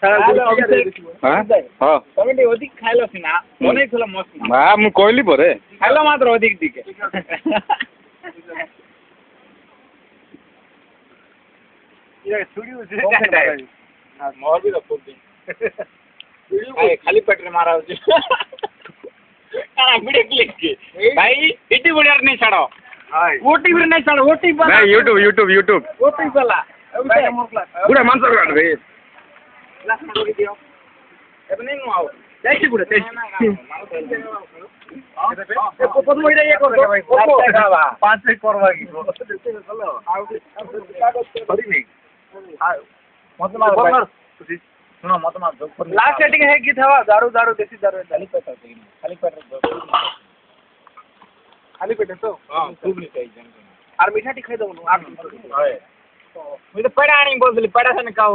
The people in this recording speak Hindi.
ହଁ ତମେ ଟିକେ ଅଧିକ ଖାଇଲ ସିନା ବନେଇଥିଲ ମସ୍ତ ମୁଁ କହିଲି ପରେ ଖାଇଲ ମାତ୍ର ଅଧିକ ଟିକେ ମୋର ବି ରଖୁଛି ଖାଲି ପେଟରେ ମାରା ହଉଛି ଭାଇ ଇଟି ବଢିଆ नहीं छाड़ो ओटी भी नहीं छाड़ो ओटी वाला नहीं यूट्यूब ओटी वाला पूरा मांस काट दे ग्लास में लगी दियो ଏବେ नहीं नु आओ ଯାଇକି ଗୁଡେ ପଦ ମଇରା ये कर भाई पांच से करवा की କରିବି ମତ ମାର सुनो मत मार लास्ट सेटिंग है की था दारू देसी दारू खाली पेट खाली पेट तो हां खूब नहीं चाहिए और मीठा टी खाई दो मुझे तो पेड़ा आनी बोल पेड़ा से का